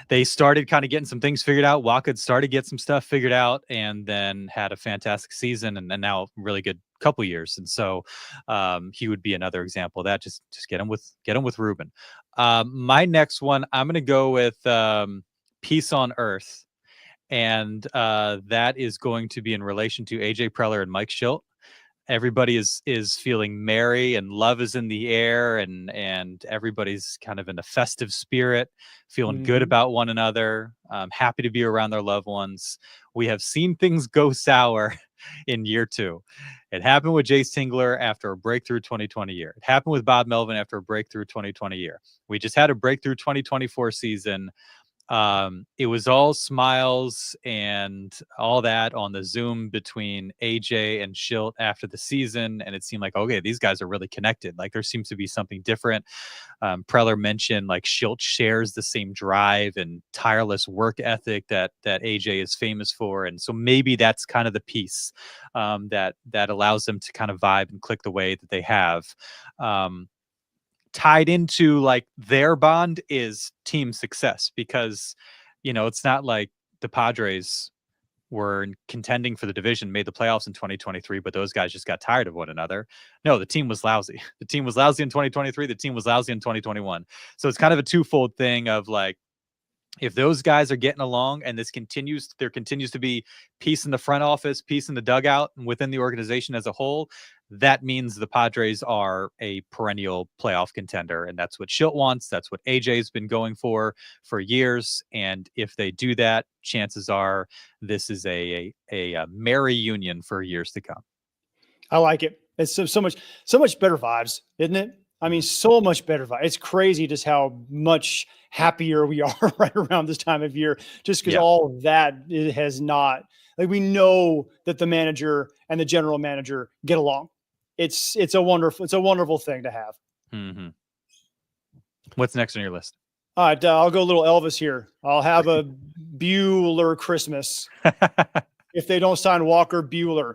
they started kind of getting some things figured out. Wacha started to get some stuff figured out, and then had a fantastic season, and now really good couple years. And so he would be another example of that. Just get him with Ruben. My next one, I'm going to go with Peace on Earth, and that is going to be in relation to AJ Preller and Mike Schilt. Everybody is feeling merry, and love is in the air, and everybody's kind of in a festive spirit, feeling good about one another, happy to be around their loved ones. We have seen things go sour in year 2. It happened with Jace Tingler after a breakthrough 2020 year. It happened with Bob Melvin after a breakthrough 2020 year. We just had a breakthrough 2024 season. It was all smiles and all that on the Zoom between AJ and Schilt after the season. And it seemed like, okay, these guys are really connected. Like, there seems to be something different. Preller mentioned like Schilt shares the same drive and tireless work ethic that AJ is famous for. And so maybe that's kind of the piece that allows them to kind of vibe and click the way that they have. Tied into like their bond is team success, because it's not like the Padres were contending for the division, made the playoffs in 2023, but those guys just got tired of one another. No, the team was lousy. The team was lousy in 2023. The team was lousy in 2021. So it's kind of a twofold thing of like, if those guys are getting along and there continues to be peace in the front office, peace in the dugout, and within the organization as a whole, that means the Padres are a perennial playoff contender. And that's what Schilt wants. That's what AJ's been going for years. And if they do that, chances are this is a merry union for years to come. I like it. It's so much better vibes, isn't it? I mean, so much better vibe. It's crazy just how much happier we are right around this time of year, just because all of that has not, like, we know that the manager and the general manager get along. It's a wonderful thing to have. Mm-hmm. What's next on your list? All right, I'll go a little Elvis here. I'll have a Bueller Christmas if they don't sign Walker Bueller.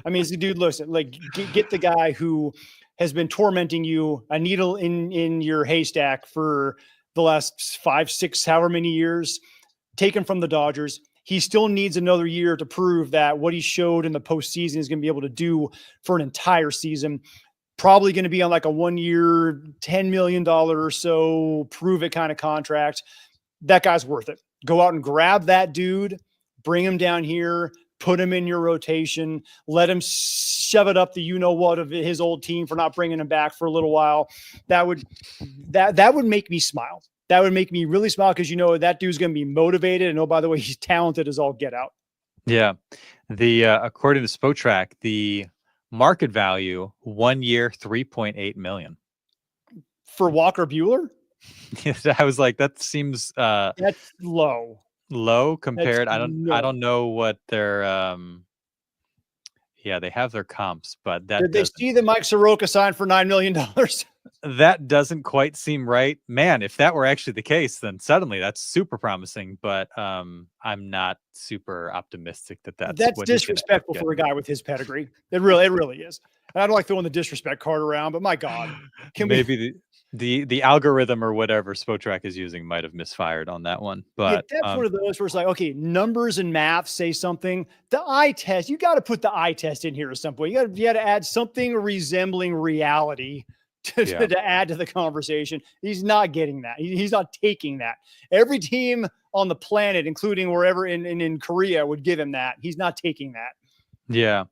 I mean, dude, listen, like, get the guy who has been tormenting you, a needle in your haystack for the last 5, 6, however many years, taken from the Dodgers. He still needs another year to prove that what he showed in the postseason is going to be able to do for an entire season. Probably going to be on like a 1-year, $10 million or so, prove it kind of contract. That guy's worth it. Go out and grab that dude, bring him down here, put him in your rotation, let him shove it up the you-know-what of his old team for not bringing him back for a little while. That would make me smile. That would make me really smile, because that dude's going to be motivated, and oh, by the way, he's talented as all get out. Yeah. The according to Spotrac, the market value 1 year, $3.8 million. For Walker Bueller? I was like, that seems that's low compared. I don't know what their they have their comps, but did they see that Mike Soroka signed for $9 million? That doesn't quite seem right, man. If that were actually the case, then suddenly that's super promising, but I'm not super optimistic that's disrespectful for a guy with his pedigree. It really is. And I don't like throwing the disrespect card around, but my God, the algorithm or whatever Spotrac is using might have misfired on that one. But that's one of those where it's like, okay, numbers and math say something. The eye test, you got to put the eye test in here at some point. You got to add something resembling reality to add to the conversation. He's not getting that. He's not taking that. Every team on the planet, including wherever in Korea, would give him that. He's not taking that. Yeah.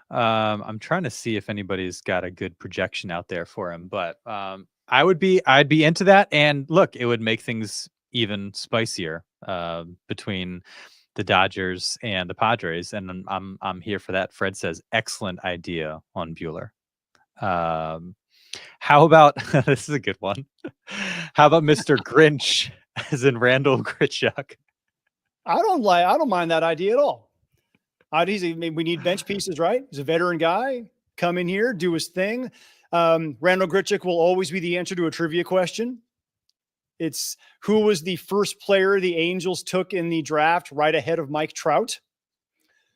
I'm trying to see if anybody's got a good projection out there for him, but I'd be into that. And look, it would make things even spicier between the Dodgers and the Padres, and I'm here for that. Fred says, excellent idea on Bueller. How about this is a good one. How about Mr. Grinch, as in Randall Grichuk? I don't mind that idea at all. We need bench pieces, right? He's a veteran guy. Come in here, do his thing. Randall Grichuk will always be the answer to a trivia question. It's who was the first player the Angels took in the draft right ahead of Mike Trout?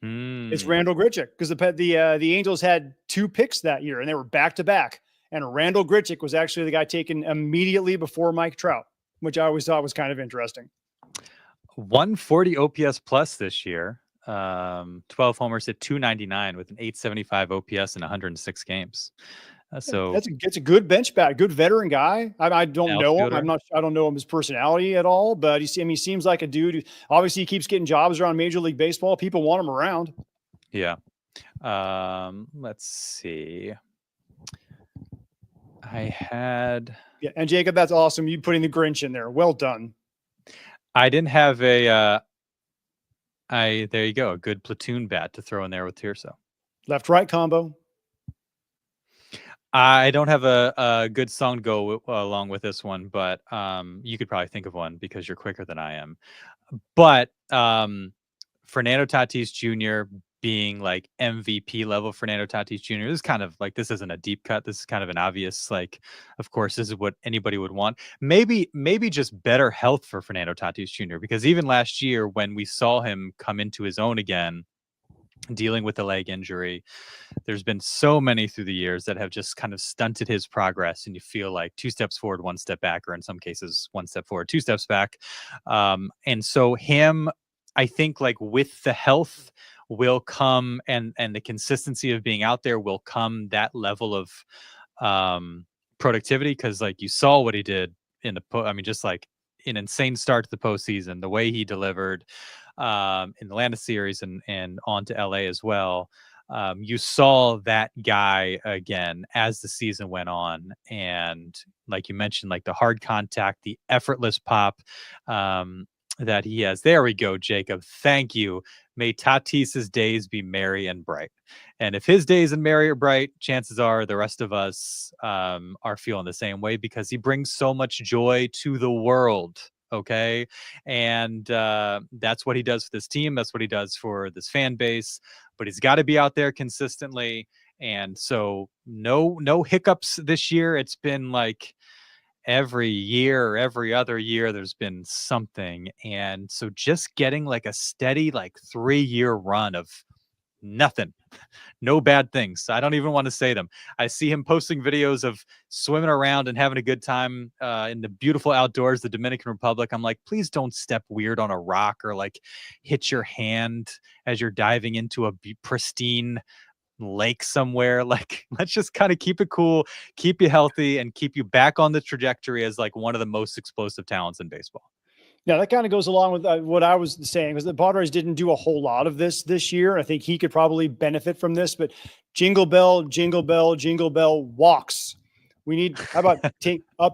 It's Randall Grichuk, because the Angels had 2 picks that year, and they were back to back. And Randall Grichuk was actually the guy taken immediately before Mike Trout, which I always thought was kind of interesting. 140 OPS plus this year. 12 homers, hit 299 with an 875 OPS in 106 games. So it's a good bench bat, good veteran guy. I don't know him. I don't know him, his personality at all, but he seems like a dude who obviously he keeps getting jobs around Major League Baseball. People want him around. Yeah. Let's see. And Jacob, that's awesome. You putting the Grinch in there. Well done. I didn't have there you go. A good platoon bat to throw in there with Tirso. Left-right combo. I don't have a good song to go along with this one, but you could probably think of one because you're quicker than I am. But Fernando Tatis Jr. being like MVP level Fernando Tatis Jr. This is kind of like, this isn't a deep cut. This is kind of an obvious, like, of course, this is what anybody would want. Maybe just better health for Fernando Tatis Jr. Because even last year when we saw him come into his own again, dealing with a leg injury, there's been so many through the years that have just kind of stunted his progress, and you feel like 2 steps forward, 1 step back, or in some cases 1 step forward, 2 steps back. And so him I think like with the health will come and the consistency of being out there will come that level of productivity, because like you saw what he did in I mean, just like an insane start to the postseason, the way he delivered in the Atlanta series and on to LA as well. You saw that guy again as the season went on, and like you mentioned, like the hard contact, the effortless pop that he has. There we go, Jacob. Thank you. May Tatis's days be merry and bright. And if his days are merry or bright, chances are the rest of us are feeling the same way, because he brings so much joy to the world. Okay. And that's what he does for this team. That's what he does for this fan base. But he's got to be out there consistently. And so no hiccups this year. It's been like every year or every other year there's been something. And so just getting like a steady like 3-year run of nothing, no bad things. I don't even want to say them. I see him posting videos of swimming around and having a good time in the beautiful outdoors, the Dominican Republic. I'm like, please don't step weird on a rock or like hit your hand as you're diving into a pristine lake somewhere. Like, let's just kind of keep it cool, keep you healthy, and keep you back on the trajectory as like one of the most explosive talents in baseball. Yeah, that kind of goes along with what I was saying, because the Padres didn't do a whole lot of this year. I think he could probably benefit from this, but jingle bell, jingle bell, jingle bell, walks. We need, how about take a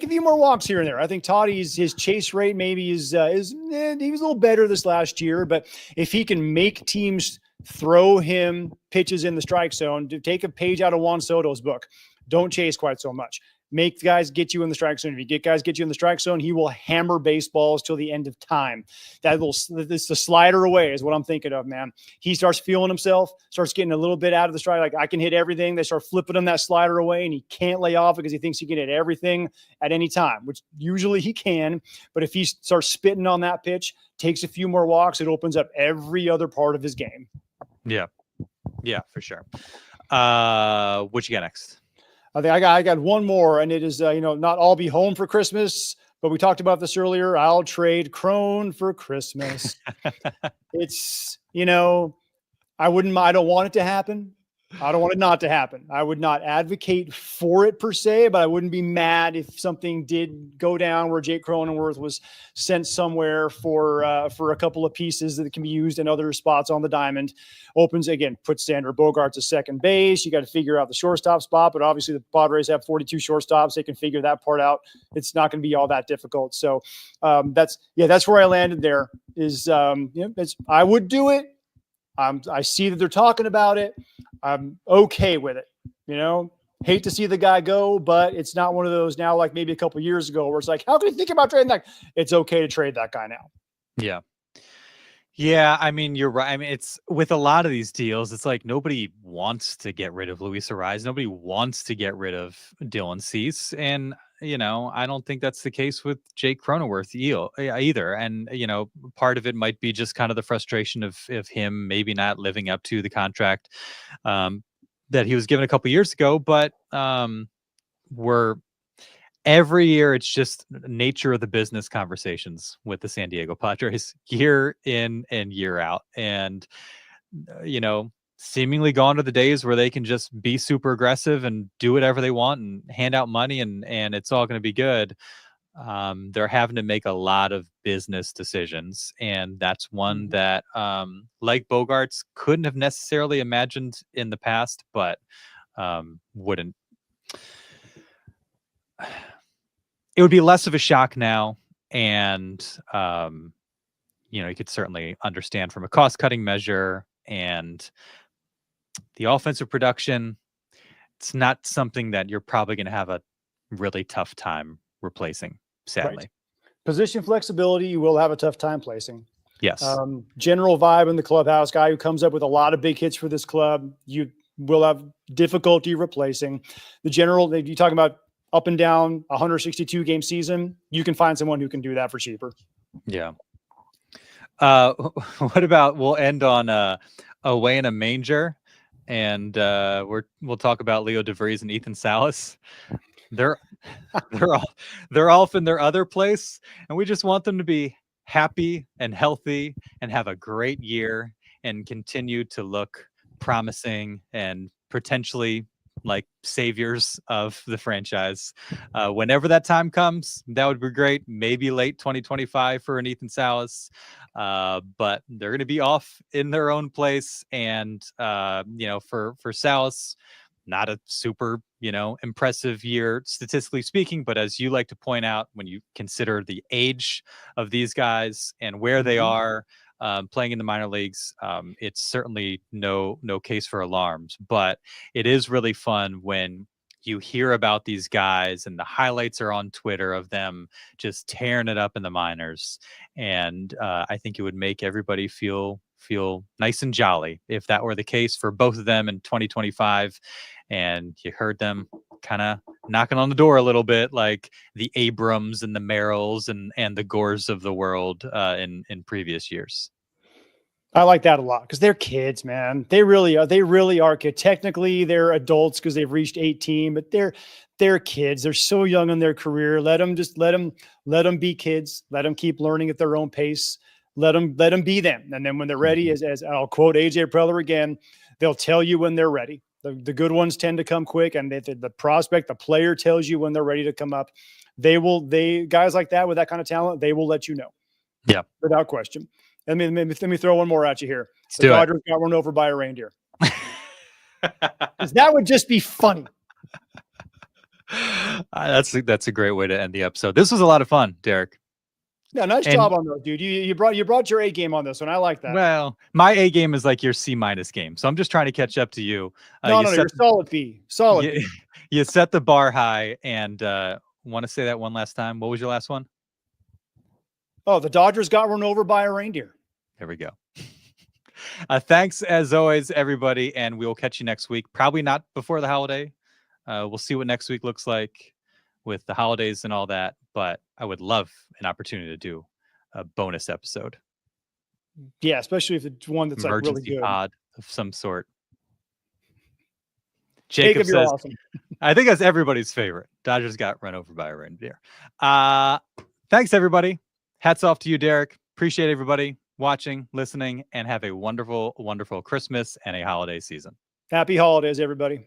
few more walks here and there. I think Toddy's, his chase rate maybe he was a little better this last year, but if he can make teams throw him pitches in the strike zone, to take a page out of Juan Soto's book, don't chase quite so much. Make guys get you in the strike zone. If you get guys get you in the strike zone, he will hammer baseballs till the end of time. This the slider away is what I'm thinking of, man. He starts feeling himself, starts getting a little bit out of the strike. Like, I can hit everything. They start flipping him that slider away, and he can't lay off because he thinks he can hit everything at any time, which usually he can. But if he starts spitting on that pitch, takes a few more walks, it opens up every other part of his game. Yeah, for sure. What you got next? I think I got one more, and it is, not I'll be home for Christmas, but we talked about this earlier. I'll trade Crone for Christmas. It's, I don't want it to happen. I don't want it not to happen. I would not advocate for it per se, but I wouldn't be mad if something did go down where Jake Cronenworth was sent somewhere for a couple of pieces that can be used in other spots on the diamond. Opens again, puts Xander Bogaerts at second base. You got to figure out the shortstop spot, but obviously the Padres have 42 shortstops. They can figure that part out. It's not going to be all that difficult. So that's where I landed there. I would do it. I see that they're talking about it. I'm okay with it. Hate to see the guy go, but it's not one of those now, like maybe a couple of years ago, where it's like, how can you think about trading that? It's okay to trade that guy now. Yeah. Yeah, I mean, you're right. I mean, it's with a lot of these deals, it's like nobody wants to get rid of Luis Ariz. Nobody wants to get rid of Dylan Cease. And, I don't think that's the case with Jake Cronenworth either. And, part of it might be just kind of the frustration of him maybe not living up to the contract that he was given a couple years ago. But every year, it's just nature of the business conversations with the San Diego Padres year in and year out. And, seemingly gone to the days where they can just be super aggressive and do whatever they want and hand out money and it's all going to be good. They're having to make a lot of business decisions. And that's one that, like Bogaerts, couldn't have necessarily imagined in the past, but wouldn't. It would be less of a shock now. And, you could certainly understand from a cost-cutting measure and the offensive production, it's not something that you're probably going to have a really tough time replacing, sadly. Right. Position flexibility, you will have a tough time placing. Yes. General vibe in the clubhouse, guy who comes up with a lot of big hits for this club, you will have difficulty replacing. The general, if you're talking about up and down 162 game season, you can find someone who can do that for cheaper. Yeah. What about, we'll end on Away in a Manger, and we'll talk about Leo DeVries and Ethan Salas. They're off in their other place, and we just want them to be happy and healthy and have a great year and continue to look promising and potentially like saviors of the franchise. Whenever that time comes, that would be great. Maybe late 2025 for an Ethan Salas, but they're going to be off in their own place. And for Salas, not a super impressive year statistically speaking, but as you like to point out, when you consider the age of these guys and where they are playing in the minor leagues, it's certainly no case for alarms. But it is really fun when you hear about these guys and the highlights are on Twitter of them just tearing it up in the minors. And I think it would make everybody feel nice and jolly if that were the case for both of them in 2025. And you heard them kind of knocking on the door a little bit, like the Abrams and the Merrills and the Gores of the world in previous years. I like that a lot because they're kids, man. They really are. They really are kids. Technically, they're adults because they've reached 18, but they're kids. They're so young in their career. Let them be kids. Let them keep learning at their own pace. Let them be them. And then when they're ready, as I'll quote AJ Preller again, they'll tell you when they're ready. The good ones tend to come quick, and the prospect, the player tells you when they're ready to come up. Guys like that with that kind of talent, they will let you know. Yeah, without question. Let me throw one more at you here. The Dodgers got run over by a reindeer. That would just be funny. That's a great way to end the episode. This was a lot of fun, Derek. Yeah, nice job on those, dude. You brought your A game on this one. I like that. Well, my A game is like your C- game, so I'm just trying to catch up to you. You're solid B. Solid. B. You set the bar high, and want to say that one last time. What was your last one? Oh, the Dodgers got run over by a reindeer. There we go. Thanks as always, everybody, and we will catch you next week. Probably not before the holiday. We'll see what next week looks like with the holidays and all that, but I would love an opportunity to do a bonus episode. Yeah, especially if it's one that's emergency like really good. pod of some sort. Jacob says, awesome. I think that's everybody's favorite. Dodgers got run over by a reindeer. Thanks, everybody. Hats off to you, Derek. Appreciate everybody watching, listening, and have a wonderful, wonderful Christmas and a holiday season. Happy holidays, everybody.